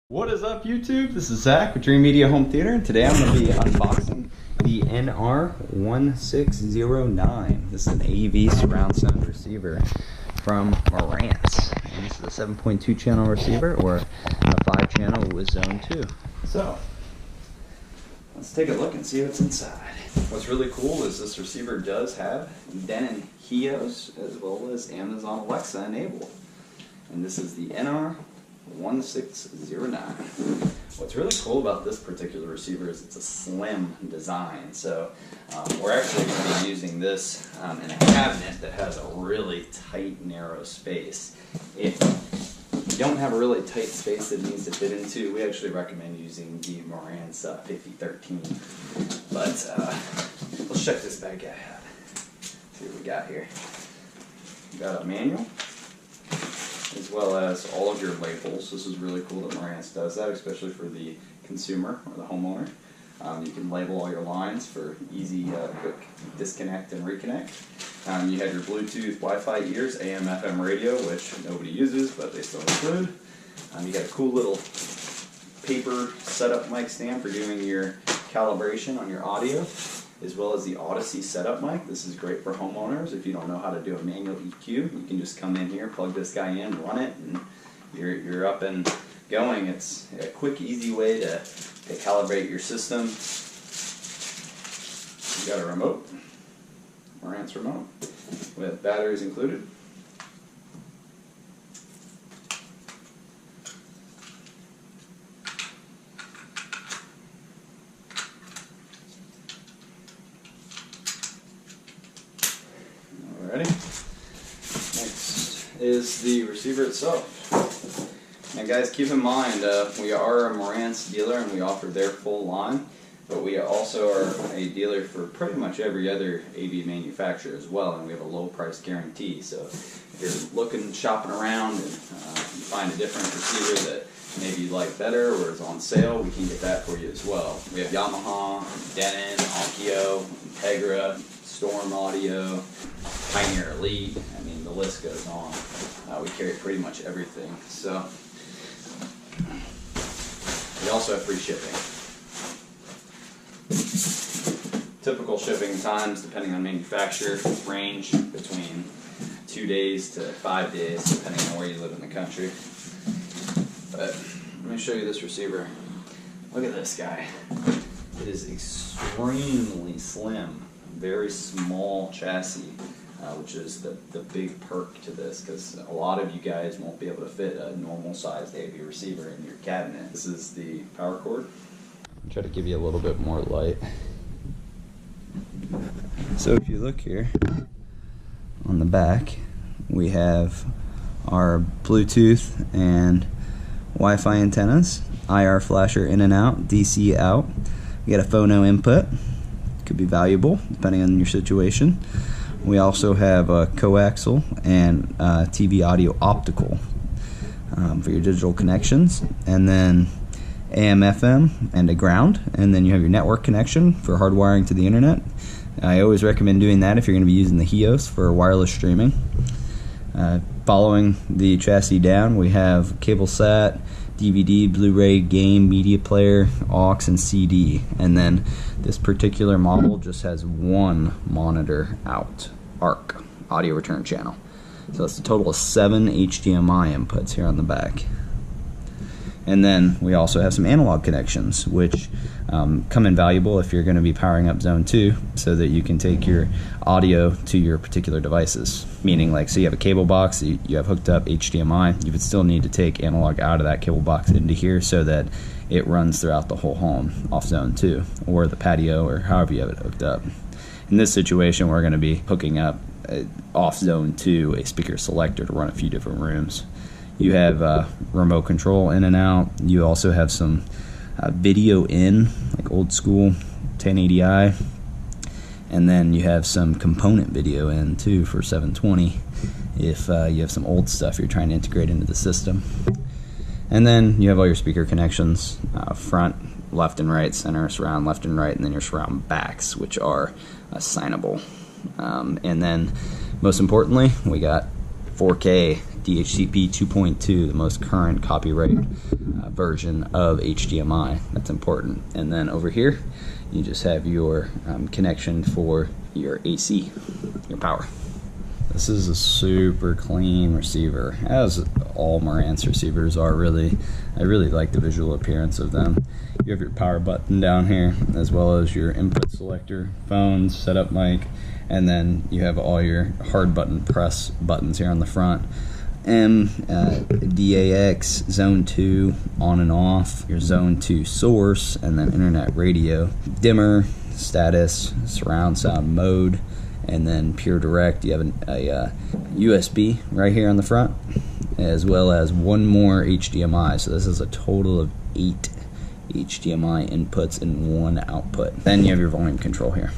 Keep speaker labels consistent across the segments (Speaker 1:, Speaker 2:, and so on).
Speaker 1: What is up, YouTube? This is Zach with Dreamedia Home Theater, and today I'm going to be unboxing the NR1609. This is an AV surround sound receiver from Marantz. And this is a 7.2 channel receiver or a 5 channel with zone 2. So, let's take a look and see what's inside. What's really cool is this receiver does have Denon HEOS as well as Amazon Alexa enabled. And this is the NR1609. What's really cool about this particular receiver is it's a slim design. So we're actually going to be using this in a cabinet that has a really tight, narrow space. If you don't have a really tight space that it needs to fit into, we actually recommend using the Marantz 5013. But let's check this bad guy out. See what we got here. We got a manual, as well as all of your labels. This is really cool that Marantz does that, especially for the consumer or the homeowner. You can label all your lines for easy, quick disconnect and reconnect. You have your Bluetooth, Wi-Fi ears, AM, FM radio, which nobody uses, but they still include. You got a cool little paper setup mic stand for doing your calibration on your audio, as well as the Odyssey setup mic. This is great for homeowners. If you don't know how to do a manual EQ, you can just come in here, plug this guy in, run it, and you're up and going. It's a quick, easy way to calibrate your system. You got a remote, Marantz remote, with batteries included. Ready? Next is the receiver itself. Now guys, keep in mind, we are a Marantz dealer and we offer their full line, but we also are a dealer for pretty much every other AV manufacturer as well, and we have a low price guarantee. So if you're looking, shopping around, and you find a different receiver that maybe you like better or is on sale, we can get that for you as well. We have Yamaha, Denon, Onkyo, Integra, Storm Audio, Pioneer Elite. I mean, the list goes on. We carry pretty much everything. So we also have free shipping. Typical shipping times, depending on manufacturer, range between 2 days to 5 days, depending on where you live in the country. But let me show you this receiver. Look at this guy. It is extremely slim. Very small chassis, which is the big perk to this, because a lot of you guys won't be able to fit a normal sized AV receiver in your cabinet. This is the power cord. I'll try to give you a little bit more light. So if you look here on the back, we have our Bluetooth and Wi-Fi antennas, IR flasher in and out, DC out. We got a phono input. Could be valuable depending on your situation. We also have a coaxial and TV audio optical for your digital connections, and then AM FM and a ground, and then you have your network connection for hardwiring to the internet. I always recommend doing that if you're going to be using the HEOS for wireless streaming. Following the chassis down, we have cable sat, DVD, Blu-ray, game, media player, aux, and CD. And then this particular model just has one monitor out, ARC, audio return channel. So that's a total of 7 HDMI inputs here on the back. And then we also have some analog connections, which come in valuable if you're going to be powering up zone 2, so that you can take your audio to your particular devices. Meaning, like, so you have a cable box, you have hooked up HDMI, you would still need to take analog out of that cable box into here so that it runs throughout the whole home off zone 2, or the patio, or however you have it hooked up. In this situation, we're going to be hooking up off zone 2 a speaker selector to run a few different rooms. You have remote control in and out. You also have some video in, like old school 1080i, and then you have some component video in too for 720 if you have some old stuff you're trying to integrate into the system. And then you have all your speaker connections, front, left and right, center, surround, left and right, and then your surround backs, which are assignable. And then most importantly, we got 4K DHCP 2.2, the most current copyright version of HDMI. That's important. And then over here, you just have your connection for your AC, your power. This is a super clean receiver, as all Marantz receivers are really. I really like the visual appearance of them. You have your power button down here, as well as your input selector, phones, setup mic, and then you have all your hard button press buttons here on the front. DAX, Zone 2, on and off, your Zone 2 source, and then internet radio, dimmer, status, surround sound mode, and then pure direct. You have a USB right here on the front, as well as one more HDMI. So this is a total of 8 HDMI inputs and 1 output. Then you have your volume control here.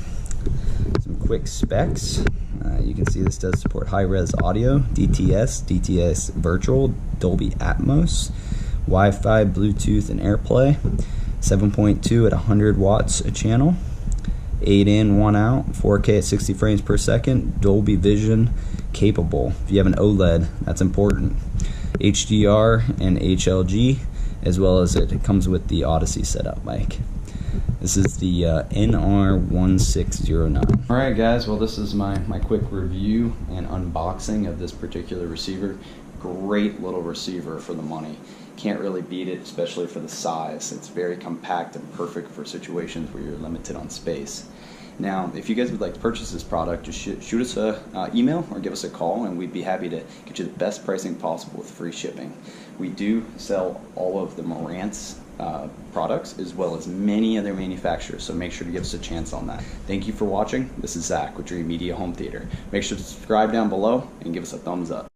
Speaker 1: Some quick specs. You can see this does support high-res audio, DTS Virtual, Dolby Atmos, Wi-Fi, Bluetooth, and AirPlay. 7.2 at 100 watts a channel. 8 in, 1 out, 4K at 60 frames per second, Dolby Vision capable. If you have an OLED, that's important. HDR and HLG, as well as it comes with the Odyssey setup mic. This is the NR1609. Alright guys, well this is my quick review and unboxing of this particular receiver. Great little receiver for the money. Can't really beat it, especially for the size. It's very compact and perfect for situations where you're limited on space. Now, if you guys would like to purchase this product, just shoot us an email or give us a call, and we'd be happy to get you the best pricing possible with free shipping. We do sell all of the Marantz products, as well as many other manufacturers, so make sure to give us a chance on that. Thank you for watching. This is Zach with Dreamedia Home Theater. Make sure to subscribe down below and give us a thumbs up.